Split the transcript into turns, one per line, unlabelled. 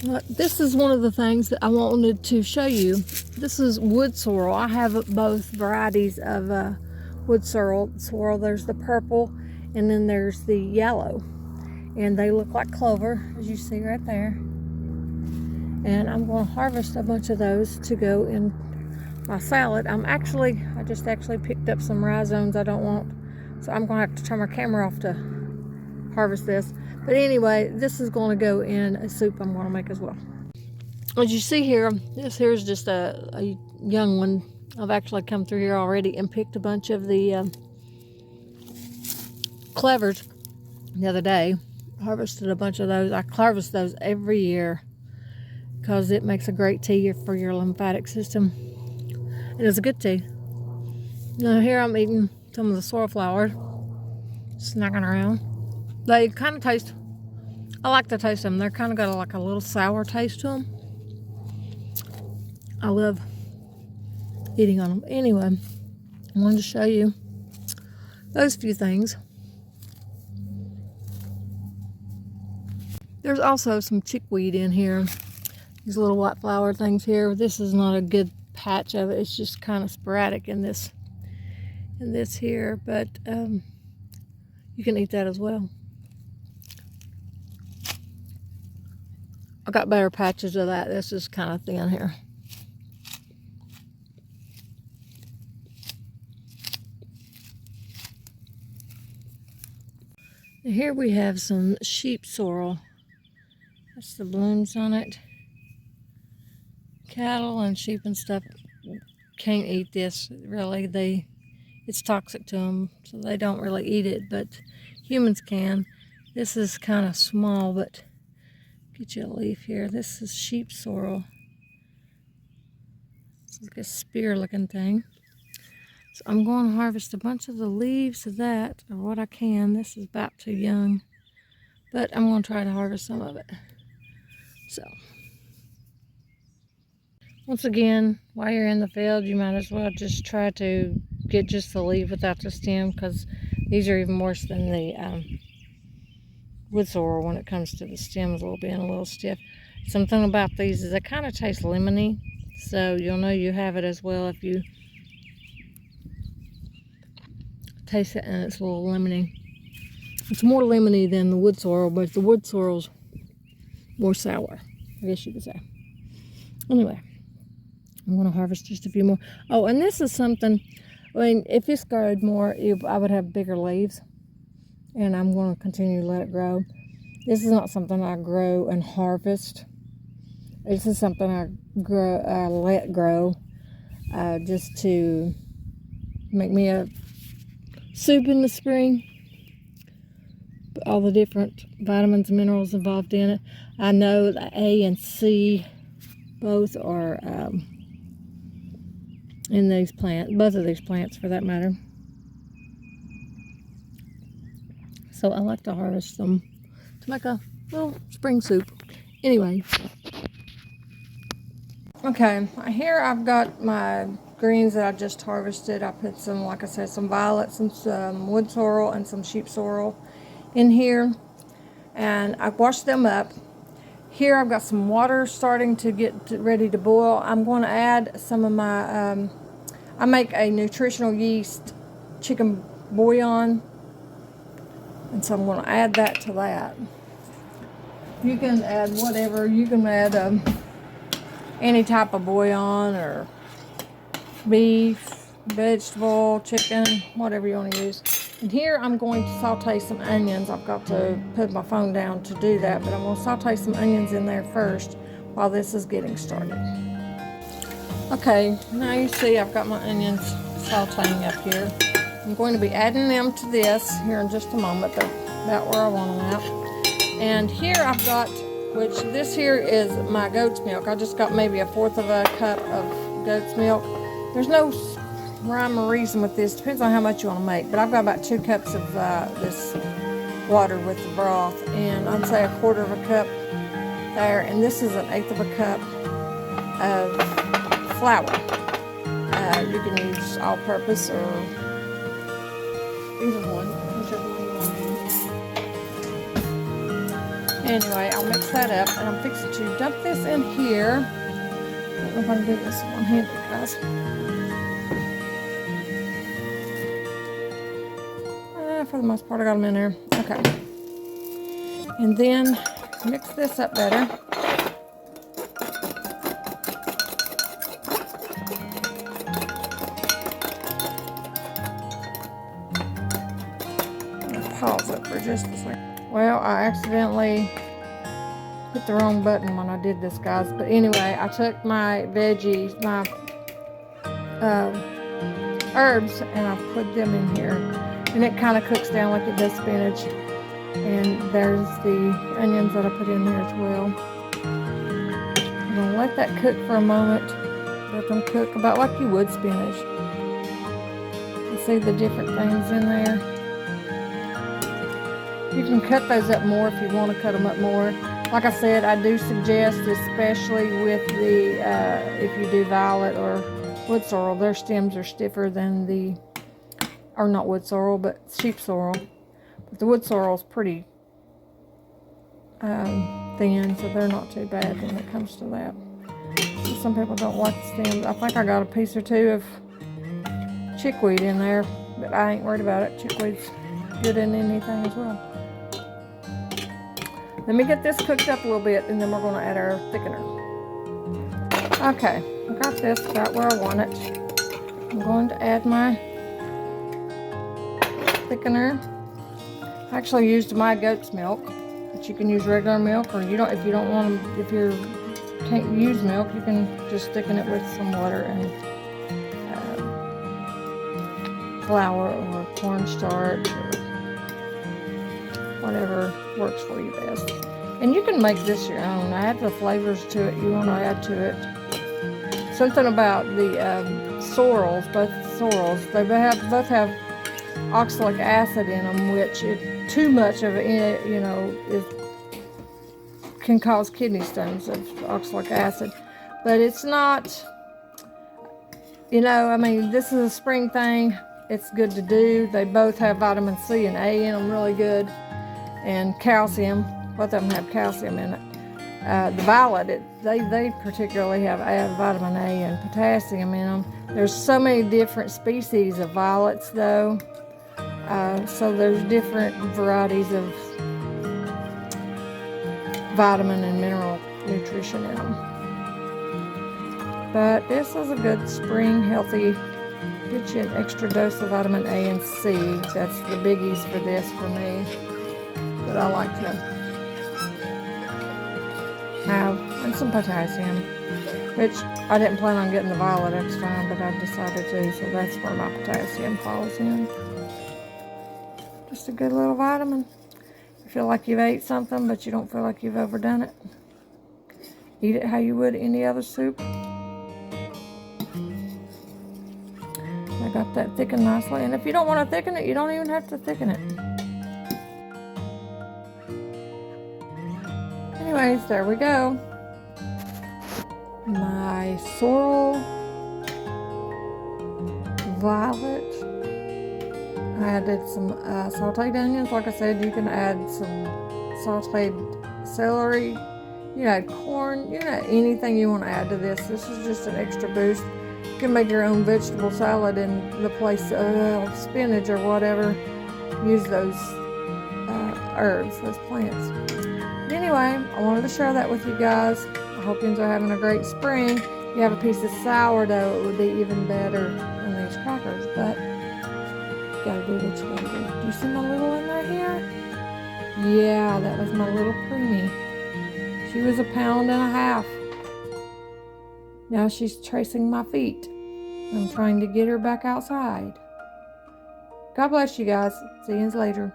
This is one of the things that I wanted to show you. This is wood sorrel. I have both varieties of wood sorrel. There's the purple and then there's the yellow. And they look like clover, as you see right there. And I'm going to harvest a bunch of those to go in my salad. I just actually picked up some rhizomes I don't want. So I'm going to have to turn my camera off to harvest this. But anyway, this is going to go in a soup I'm going to make as well. As you see here, this here is just a young one. I've actually come through here already and picked a bunch of the clovers the other day. Harvested a bunch of those. I harvest those every year because it makes a great tea for your lymphatic system. And it's a good tea. Now here I'm eating some of the sorrel flowers, snacking around. They kind of taste, I like the taste of them. They're kind of got like a little sour taste to them. I love eating on them. Anyway, I wanted to show you those few things. There's also some chickweed in here. These little white flower things here. This is not a good patch of it. It's just kind of sporadic in this here, but you can eat that as well. I got better patches of that. This is kind of thin here. And here we have some sheep sorrel. That's the blooms on it. Cattle and sheep and stuff can't eat this, really. It's toxic to them, so they don't really eat it, but humans can. This is kind of small, but get you a leaf here. This is sheep sorrel. It's like a spear looking thing. So I'm going to harvest a bunch of the leaves of that, or what I can. This is about too young, but I'm going to try to harvest some of it. So, once again, while you're in the field, you might as well just try to get just the leaf without the stem, because these are even worse than the wood sorrel when it comes to the stems being a little stiff. Something about these is they kind of taste lemony, so you'll know you have it as well if you taste it and it's a little lemony. It's more lemony than the wood sorrel, but the wood sorrel's more sour, I guess you could say. Anyway, I'm going to harvest just a few more. Oh, and this is something, I mean, if this growed more, I would have bigger leaves. And I'm going to continue to let it grow. This is not something I grow and harvest. This is something I let grow just to make me a soup in the spring. All the different vitamins and minerals involved in it. I know the A and C both are in these plants, both of these plants for that matter. So I like to harvest them to make a little spring soup. Anyway. Okay, here I've got my greens that I just harvested. I put some, like I said, some violets and some wood sorrel and some sheep sorrel in here, and I washed them up. Here I've got some water starting to get ready to boil. I'm going to add some of my, I make a nutritional yeast chicken bouillon, and so I'm going to add that to that. You can add whatever. You can add any type of bouillon or beef, vegetable, chicken, whatever you want to use. And here I'm going to saute some onions. I've got to put my phone down to do that, but I'm going to saute some onions in there first while this is getting started. Okay, now you see I've got my onions sauteing up here. I'm going to be adding them to this here in just a moment. They're about where I want them at. And here I've got, which this here is my goat's milk. I just got maybe 1/4 of a cup of goat's milk. There's no rhyme or reason with this. Depends on how much you want to make. But I've got about 2 cups of this water with the broth. And I'd say 1/4 of a cup there. And this is 1/8 of a cup of flour. You can use all-purpose or either one, whichever one you want to use. Anyway, I'll mix that up, and I'm fixing to dump this in here. I don't know if I can do this one-handed, guys. For the most part, I got them in there. Okay. And then mix this up better. Pause it for just a second. Well, I accidentally hit the wrong button when I did this, guys. But anyway, I took my veggies, my herbs, and I put them in here. And it kind of cooks down like it does spinach. And there's the onions that I put in there as well. I'm going to let that cook for a moment. Let them cook about like you would spinach. You see the different things in there. You can cut those up more if you want to cut them up more. Like I said, I do suggest, especially with the, if you do violet or wood sorrel, their stems are stiffer than the, or not wood sorrel, but sheep sorrel. But the wood sorrel is pretty thin, so they're not too bad when it comes to that. Some people don't like the stems. I think I got a piece or two of chickweed in there, but I ain't worried about it. Chickweed's good in anything as well. Let me get this cooked up a little bit, and then we're going to add our thickener. Okay, I got this about where I want it. I'm going to add my thickener. I actually used my goat's milk, but you can use regular milk, or you don't. If you don't want to, if you can't use milk, you can just thicken it with some water and flour or cornstarch or whatever works for you best. And you can make this your own. Add the flavors to it you want to add to it. Something about the sorrels, both sorrels, they both have oxalic acid in them, which too much of it, you know, can cause kidney stones of oxalic acid. But it's not, you know, I mean, this is a spring thing. It's good to do. They both have vitamin C and A in them, really good, and calcium. Both of them have calcium in it. The violet, they particularly have vitamin A and potassium in them. There's so many different species of violets, though. So there's different varieties of vitamin and mineral nutrition in them. But this is a good spring, healthy, get you an extra dose of vitamin A and C. That's the biggies for this for me. But I like to have, and some potassium, which I didn't plan on getting the violet next time, but I decided to, so that's where my potassium falls in. Just a good little vitamin. You feel like you've ate something, but you don't feel like you've overdone it. Eat it how you would any other soup. I got that thickened nicely, and if you don't want to thicken it, you don't even have to thicken it. Anyways, there we go. My sorrel violet. I added some sauteed onions. Like I said, you can add some sauteed celery. You can add corn. You can add anything you want to add to this. This is just an extra boost. You can make your own vegetable salad in the place of spinach or whatever. Use those herbs, those plants. But anyway, I wanted to share that with you guys. I hope you are having a great spring. If you have a piece of sourdough, it would be even better than these crackers. But you gotta do what you gotta do. Do you see my little in right here? Yeah, that was my little preemie. She was 1.5 pounds. Now she's tracing my feet. I'm trying to get her back outside. God bless you guys. See you later.